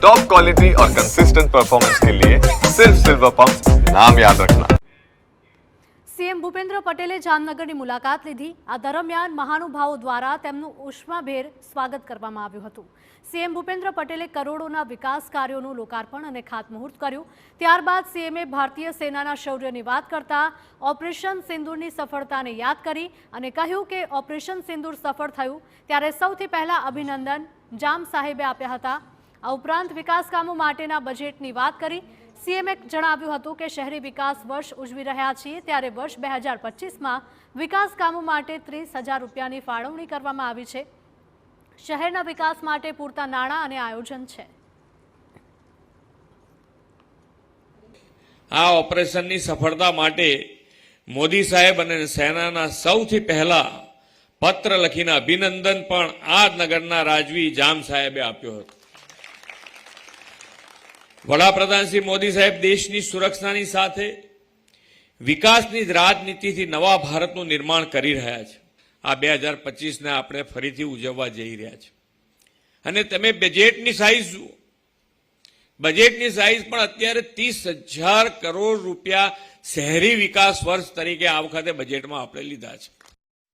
Top quality और consistent performance के लिए सिर्फ सिल्वर पंप नाम याद रखना। સીએમ ભૂપેન્દ્ર પટેલે જામનગરની મુલાકાત લીધી। આ દરમિયાન મહાનુભાવો દ્વારા તેમનું ઉષ્માભેર સ્વાગત કરવામાં આવ્યું હતું। સીએમ ભૂપેન્દ્ર પટેલે કરોડોના વિકાસ કાર્યોનું લોકાર્પણ અને ખાતમુહૂર્ત કર્યું। ત્યારબાદ સીએમએ ભારતીય સેનાના શૌર્યની વાત કરતા ઓપરેશન સિંદૂરની સફળતાને યાદ કરી અને કહ્યું કે ઓપરેશન સિંદૂર સફળ થયું ત્યારે સૌથી પહેલા અભિનંદન જામ સાહેબે આપ્યા હતા। આ ઉપરાંત વિકાસ કામો માટેના બજેટની વાત કરી। સીએમએ જણાવ્યું હતું કે શહેરી વિકાસ વર્ષ ઉજવી રહ્યા છીએ ત્યારે વર્ષ 2025માં વિકાસ કામો માટે 30,000 રૂપિયાની ફાળવણી કરવામાં આવી છે। શહેરના વિકાસ માટે પૂરતા નાણાં અને આયોજન છે। આ ઓપરેશનની સફળતા માટે મોદી સાહેબ અને સેનાના સૌથી પહેલા પત્ર લખીને અભિનંદન પણ આ નગરના રાજવી જામ સાહેબે આપ્યો હતો। વડાપ્રધાન શ્રી મોદી સાહેબ દેશની સુરક્ષાની સાથે વિકાસની રાજનીતિથી નવા ભારતનું નિર્માણ કરી રહ્યા છે। આ 2025ને આપણે ફરીથી ઉજવવા જઈ રહ્યા છે અને તમે બજેટની સાઈઝ જુઓ। બજેટની સાઈઝ પણ અત્યારે 30,000 કરોડ રૂપિયા શહેરી વિકાસ વર્ષ તરીકે આ વખતે બજેટમાં આપણે લીધા છે।